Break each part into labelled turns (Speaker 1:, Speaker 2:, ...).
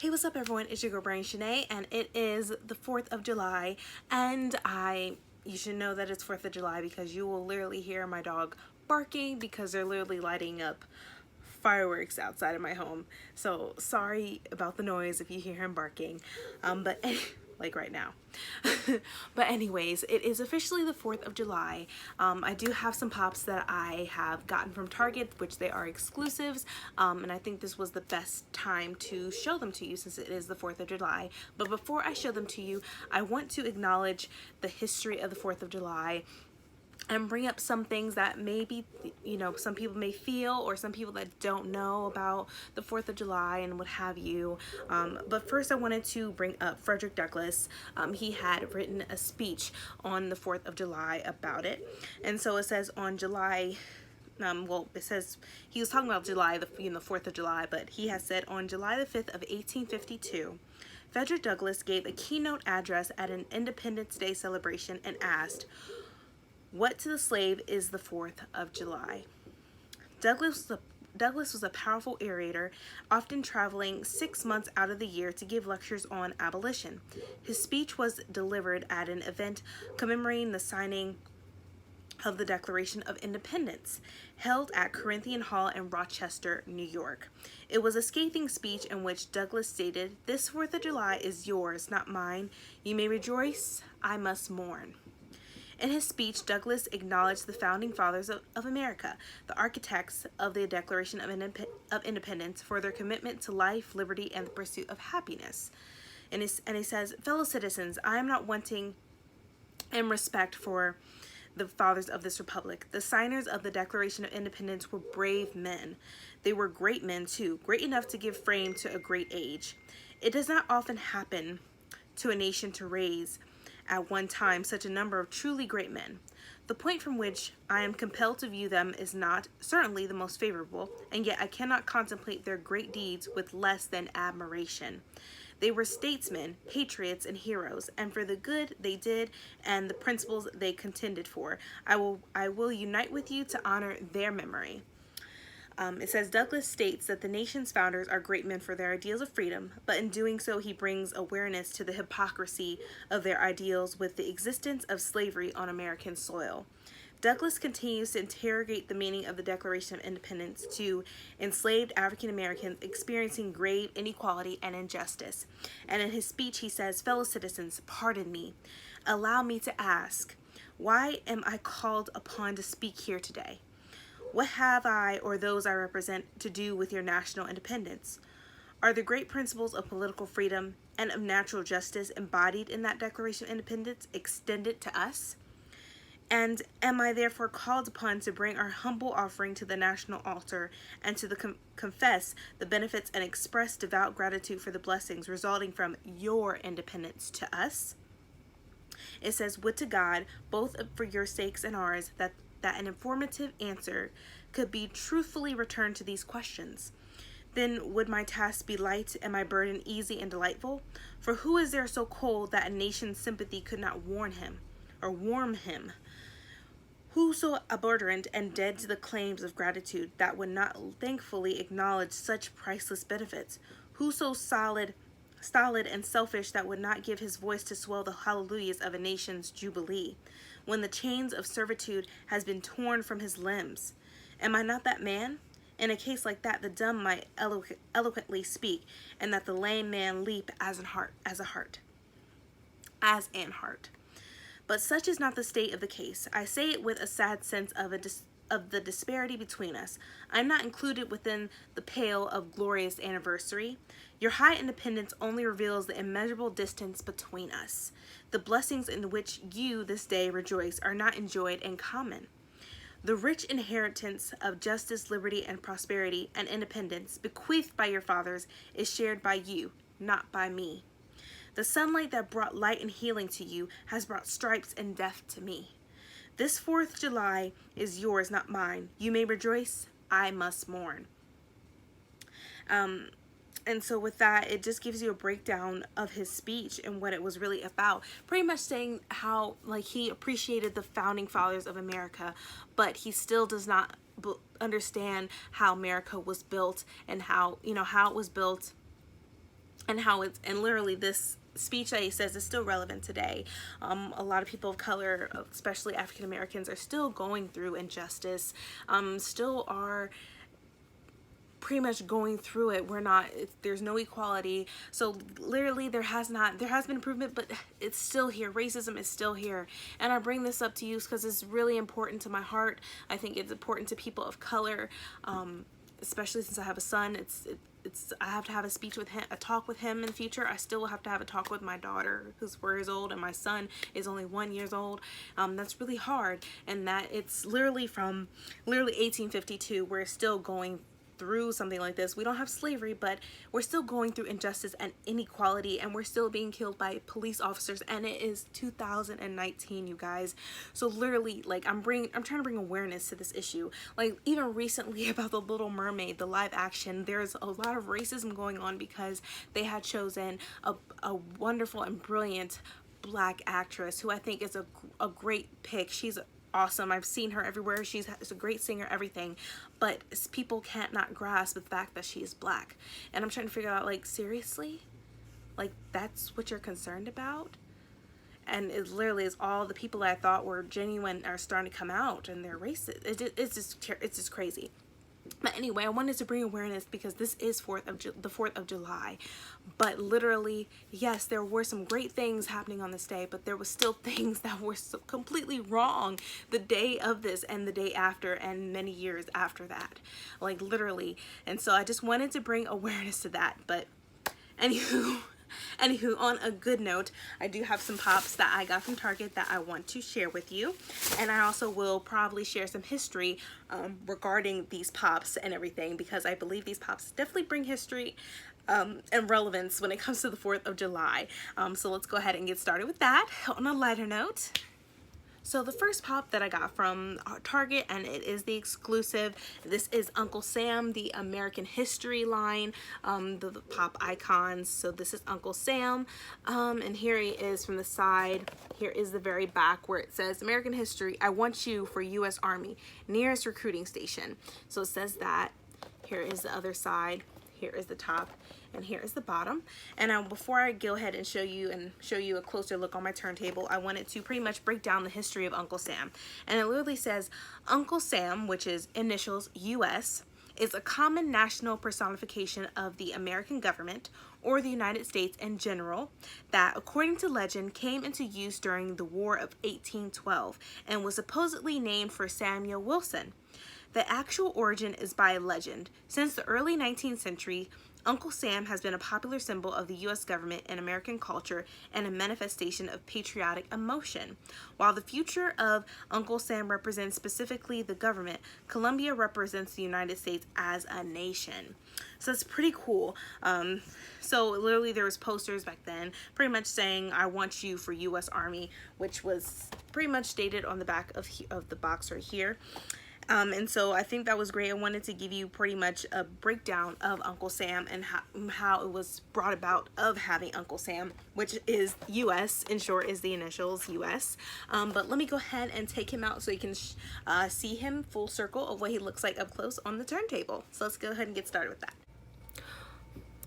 Speaker 1: Hey, what's up everyone? It's your girl Brain Shanae, and it is the 4th of July, and you should know that it's 4th of July because you will literally hear my dog barking because they're literally lighting up fireworks outside of my home. So sorry about the noise if you hear him barking, but like right now. But anyways, it is officially the 4th of July. I do have some pops that I have gotten from Target, which they are exclusives, and I think this was the best time to show them to you since it is the 4th of July. But before I show them to you, I want to acknowledge the history of the 4th of July and bring up some things that maybe, some people may feel, or some people that don't know about the 4th of July and what have you. But first I wanted to bring up Frederick Douglass. He had written a speech on the 4th of July about it. And so it says on July, it says he was talking about July, the 4th of July, but he has said on July the 5th of 1852, Frederick Douglass gave a keynote address at an Independence Day celebration and asked, "What to the slave is the 4th of July?" Douglass was a powerful orator, often traveling 6 months out of the year to give lectures on abolition. His speech was delivered at an event commemorating the signing of the Declaration of Independence, held at Corinthian Hall in Rochester, New York. It was a scathing speech in which Douglass stated, "This 4th of July is yours, not mine. You may rejoice, I must mourn." In his speech, Douglass acknowledged the founding fathers of America, the architects of the Declaration of Independence, for their commitment to life, liberty, and the pursuit of happiness. And he says, "Fellow citizens, I am not wanting in respect for the fathers of this republic. The signers of the Declaration of Independence were brave men. They were great men too, great enough to give frame to a great age. It does not often happen to a nation to raise at one time such a number of truly great men. The point from which I am compelled to view them is not certainly the most favorable, and yet I cannot contemplate their great deeds with less than admiration. They were statesmen, patriots, and heroes, and for the good they did and the principles they contended for, I will unite with you to honor their memory." It says, Douglass states that the nation's founders are great men for their ideals of freedom, but in doing so he brings awareness to the hypocrisy of their ideals with the existence of slavery on American soil. Douglass continues to interrogate the meaning of the Declaration of Independence to enslaved African Americans experiencing grave inequality and injustice. And in his speech he says, "Fellow citizens, pardon me. Allow me to ask, why am I called upon to speak here today? What have I or those I represent to do with your national independence? Are the great principles of political freedom and of natural justice embodied in that Declaration of Independence extended to us? And am I therefore called upon to bring our humble offering to the national altar and to confess the benefits and express devout gratitude for the blessings resulting from your independence to us?" It says, "Would to God, both for your sakes and ours, that an informative answer could be truthfully returned to these questions. Then would my task be light and my burden easy and delightful. For who is there so cold that a nation's sympathy could not warm him? Who so abhorrent and dead to the claims of gratitude that would not thankfully acknowledge such priceless benefits? Who so stolid and selfish that would not give his voice to swell the hallelujahs of a nation's jubilee, when the chains of servitude has been torn from his limbs? Am I not that man? In a case like that, the dumb might eloquently speak, and that the lame man leap as an heart. But such is not the state of the case. I say it with a sad sense of the disparity between us. I am not included within the pale of glorious anniversary. Your high independence only reveals the immeasurable distance between us. The blessings in which you this day rejoice are not enjoyed in common. The rich inheritance of justice, liberty, and prosperity and independence bequeathed by your fathers is shared by you, not by me. The sunlight that brought light and healing to you has brought stripes and death to me. This 4th of July is yours, not mine. You may rejoice, I must mourn." And so with that, it just gives you a breakdown of his speech and what it was really about. Pretty much saying how, like, he appreciated the founding fathers of America, but he still does not understand how America was built and how, how it was built and how it's, and literally this speech that he says is still relevant today. A lot of people of color, especially African Americans, are still going through injustice, still are pretty much going through it. We're not, there's no equality. So literally there has been improvement, but it's still here. Racism is still here. And I bring this up to you because it's really important to my heart. I think it's important to people of color, especially since I have a son. I have to have a speech with him, a talk with him in the future. I still will have to have a talk with my daughter, who's 4 years old, and my son is only 1 year old. That's really hard, and that it's literally from 1852. We're still going through something like this. We don't have slavery, but we're still going through injustice and inequality, and we're still being killed by police officers, and it is 2019, you guys. So literally, like, I'm trying to bring awareness to this issue. Like, even recently about the Little Mermaid, the live action, there's a lot of racism going on because they had chosen a wonderful and brilliant Black actress who I think is a great pick. She's awesome. I've seen her everywhere. She's a great singer, everything, but people can't not grasp the fact that she is Black. And I'm trying to figure out, like, seriously, like, that's what you're concerned about? And it literally is all the people that I thought were genuine are starting to come out, and they're racist. It's just crazy. But anyway, I wanted to bring awareness because this is the 4th of July. But literally, yes, there were some great things happening on this day, but there was still things that were so completely wrong the day of this and the day after and many years after that. Like, literally. And so I just wanted to bring awareness to that. But anywho, on a good note, I do have some pops that I got from Target that I want to share with you, and I also will probably share some history regarding these pops and everything, because I believe these pops definitely bring history and relevance when it comes to the 4th of July. So let's go ahead and get started with that on a lighter note. So the first pop that I got from Target, and it is the exclusive, this is Uncle Sam, the American history line, the pop icons. So this is Uncle Sam, and here he is from the side. Here is the very back where it says American history, I want you for U.S. Army, nearest recruiting station. So it says that. Here is the other side. Here is the top, and here is the bottom. And before I go ahead and show you a closer look on my turntable, I wanted to pretty much break down the history of Uncle Sam. And it literally says Uncle Sam, which is initials US, is a common national personification of the American government or the United States in general that, according to legend, came into use during the War of 1812 and was supposedly named for Samuel Wilson. The actual origin is by legend. Since the early 19th century, Uncle Sam has been a popular symbol of the U.S. government and American culture and a manifestation of patriotic emotion. While the future of Uncle Sam represents specifically the government, Colombia represents the United States as a nation. So it's pretty cool. So literally there was posters back then pretty much saying, I want you for U.S. Army, which was pretty much stated on the back of the box right here. And so I think that was great. I wanted to give you pretty much a breakdown of Uncle Sam and how it was brought about of having Uncle Sam, which is US, in short is the initials US. But let me go ahead and take him out so you can see him full circle of what he looks like up close on the turntable. So let's go ahead and get started with that.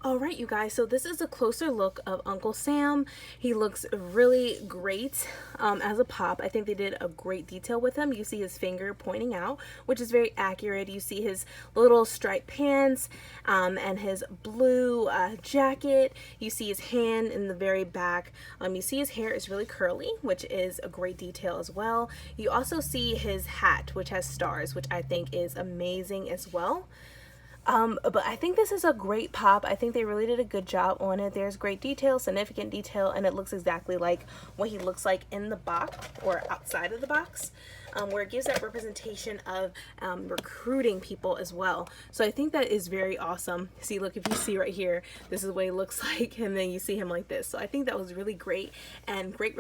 Speaker 1: Alright, you guys, so this is a closer look of Uncle Sam. He looks really great as a pop. I think they did a great detail with him. You see his finger pointing out, which is very accurate. You see his little striped pants and his blue jacket. You see his hand in the very back. You see his hair is really curly, which is a great detail as well. You also see his hat, which has stars, which I think is amazing as well. But I think this is a great pop. I think they really did a good job on it. There's great detail, significant detail, and it looks exactly like what he looks like in the box or outside of the box, where it gives that representation of recruiting people as well. So I think that is very awesome. See, look, if you see right here, this is what he looks like, and then you see him like this. So I think that was really great and great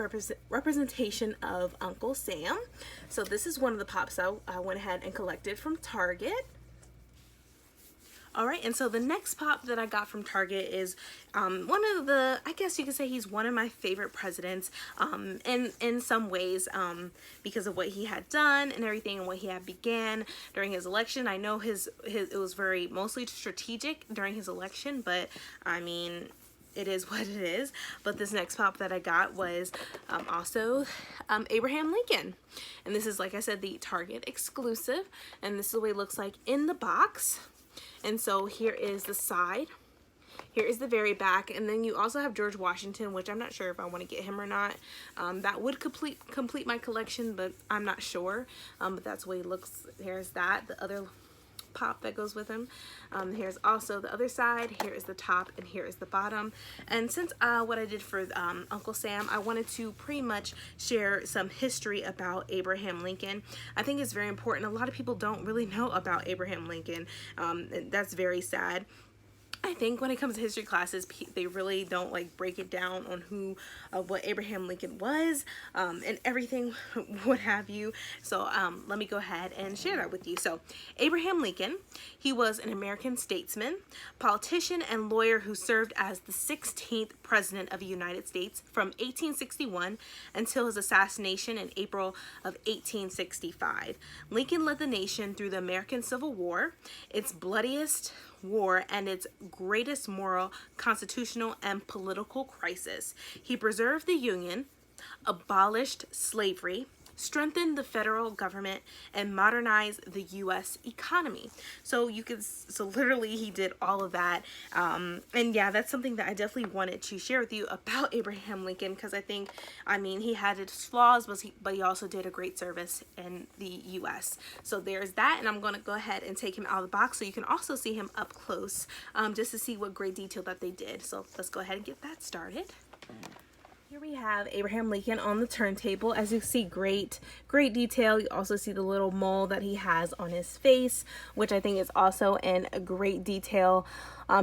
Speaker 1: representation of Uncle Sam. So this is one of the pops I went ahead and collected from Target. Alright, and so the next pop that I got from Target is one of the, I guess you could say he's one of my favorite presidents in some ways because of what he had done and everything and what he had began during his election. I know it was very mostly strategic during his election, but I mean, it is what it is. But this next pop that I got was also Abraham Lincoln. And this is, like I said, the Target exclusive. And this is the way it looks like in the box. And so here is the side. Here is the very back, and then you also have George Washington, which I'm not sure if I want to get him or not. That would complete my collection, but I'm not sure. But that's the way he looks. Here's that, the other pop that goes with him. Here's also the other side. Here is the top, and here is the bottom. And since what I did for Uncle Sam, I wanted to pretty much share some history about Abraham Lincoln. I think it's very important. A lot of people don't really know about Abraham Lincoln. And that's very sad. I think when it comes to history classes, they really don't like break it down on what Abraham Lincoln was, and everything, what have you. So let me go ahead and share that with you. So Abraham Lincoln, he was an American statesman, politician, and lawyer who served as the 16th president of the United States from 1861 until his assassination in April of 1865. Lincoln led the nation through the American Civil War, its bloodiest war and its greatest moral, constitutional, and political crisis. He preserved the Union, abolished slavery, strengthened the federal government, and modernized the U.S. economy. So literally he did all of that. And yeah, that's something that I definitely wanted to share with you about Abraham Lincoln, because I mean, he had his flaws, but he also did a great service in the U.S. So there's that, and I'm going to go ahead and take him out of the box so you can also see him up close, just to see what great detail that they did. So let's go ahead and get that started. Here we have Abraham Lincoln on the turntable. As you see, great detail. You also see the little mole that he has on his face, which I think is also in a great detail.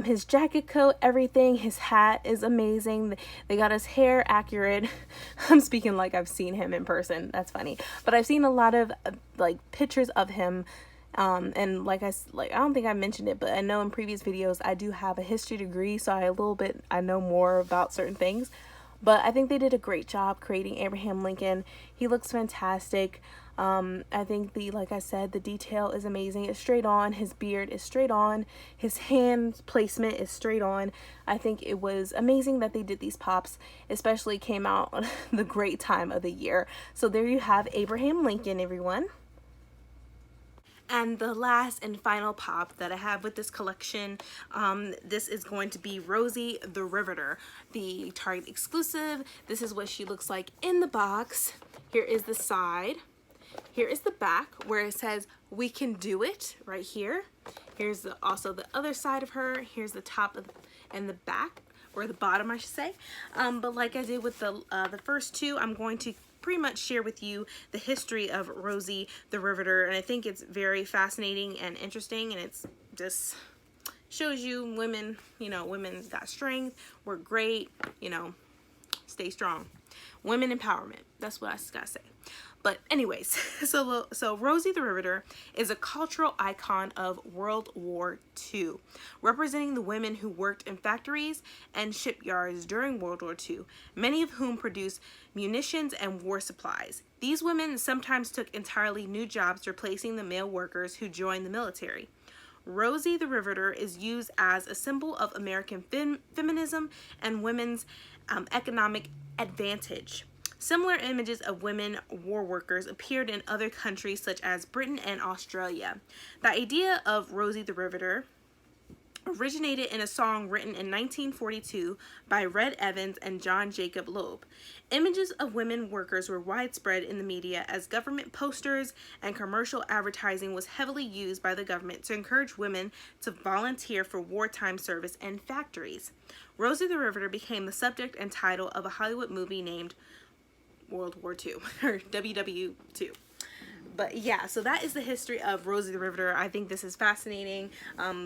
Speaker 1: His jacket coat, everything, his hat is amazing. They got his hair accurate. I'm speaking like I've seen him in person. That's funny. But I've seen a lot of like pictures of him. And I don't think I mentioned it, but I know in previous videos I do have a history degree, so I know more about certain things. But I think they did a great job creating Abraham Lincoln. He looks fantastic. I think like I said, the detail is amazing. It's straight on. His beard is straight on. His hand placement is straight on. I think it was amazing that they did these pops, especially came out the great time of the year. So there you have Abraham Lincoln, everyone. And the last and final pop that I have with this collection, this is going to be Rosie the Riveter, the Target exclusive. This is what she looks like in the box. Here is the side. Here is the back where it says, "We can do it," right here. Here's also the other side of her. Here's the top and the back, or the bottom, I should say. But like I did with the first two, I'm going to pretty much share with you the history of Rosie the Riveter, and I think it's very fascinating and interesting, and it's just shows you women, women got strength, we're great, stay strong. Women empowerment, that's what I just gotta say. But anyways, so Rosie the Riveter is a cultural icon of World War II, representing the women who worked in factories and shipyards during World War II, many of whom produced munitions and war supplies. These women sometimes took entirely new jobs, replacing the male workers who joined the military. Rosie the Riveter is used as a symbol of American feminism and women's economic advantage. Similar images of women war workers appeared in other countries such as Britain and Australia. The idea of Rosie the Riveter originated in a song written in 1942 by Red Evans and John Jacob Loeb. Images of women workers were widespread in the media as government posters and commercial advertising was heavily used by the government to encourage women to volunteer for wartime service in factories. Rosie the Riveter became the subject and title of a Hollywood movie named World War II, or WW2. But yeah, so that is the history of Rosie the Riveter. I think this is fascinating.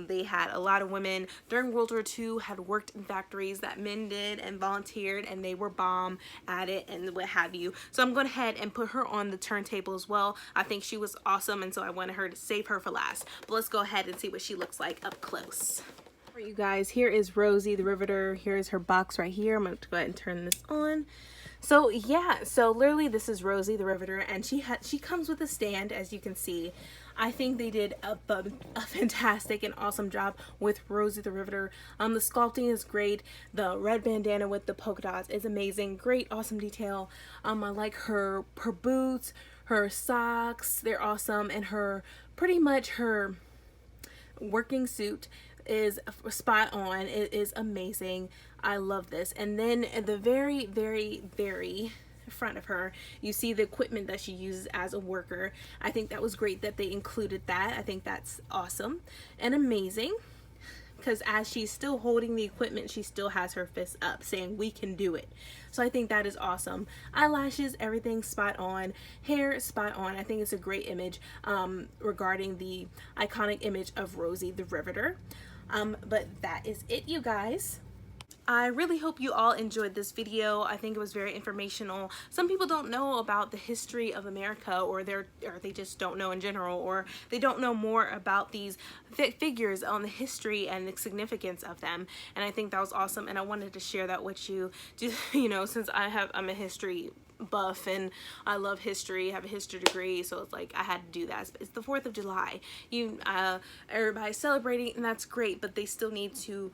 Speaker 1: They had a lot of women during World War II had worked in factories that men did and volunteered, and they were bomb at it and what have you. So I'm going ahead and put her on the turntable as well. I think she was awesome, and so I wanted her to save her for last. But let's go ahead and see what she looks like up close. For you guys, here is Rosie the Riveter. Here is her box right here. I'm going to go ahead and turn this on. So yeah, so literally this is Rosie the Riveter, and she comes with a stand, as you can see. I think they did a fantastic and awesome job with Rosie the Riveter. The sculpting is great. The red bandana with the polka dots is amazing. Great, awesome detail. I like her boots, her socks. They're awesome, and pretty much her working suit is spot on. It is amazing. I love this. And then at the very, very, very front of her, you see the equipment that she uses as a worker. I think that was great that they included that. I think that's awesome and amazing, because as she's still holding the equipment, she still has her fist up saying, "We can do it." So I think that is awesome. Eyelashes, everything spot on. Hair, spot on. I think it's a great image regarding the iconic image of Rosie the Riveter. But that is it, you guys. I really hope you all enjoyed this video. I think it was very informational. Some people don't know about the history of America, or they just don't know in general, or they don't know more about these figures on the history and the significance of them. And I think that was awesome, and I wanted to share that with you. Just, you know, since I'm a history buff and I love history, have a history degree, so it's like I had to do that. It's the 4th of July. Everybody's celebrating, and that's great, but they still need to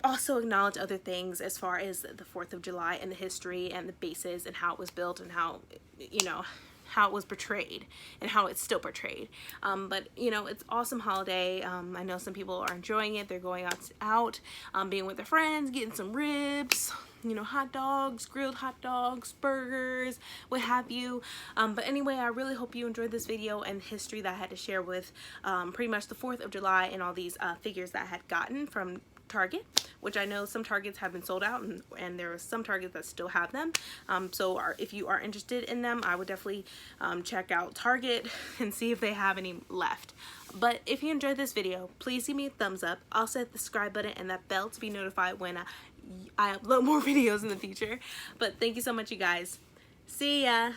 Speaker 1: also acknowledge other things as far as the 4th of July and the history and the bases and how it was built and how, you know, how it was portrayed and how it's still portrayed. But you know, it's awesome holiday. I know some people are enjoying it. They're going out being with their friends, getting some ribs, you know, hot dogs, grilled hot dogs, burgers, what have you. But anyway, I really hope you enjoyed this video and history that I had to share with pretty much the 4th of July and all these figures that I had gotten from Target, which I know some Targets have been sold out, and there are some Targets that still have them. So if you are interested in them, I would definitely check out Target and see if they have any left. But if you enjoyed this video, please give me a thumbs up. Also hit the subscribe button and that bell to be notified when I upload more videos in the future. But thank you so much, you guys. See ya!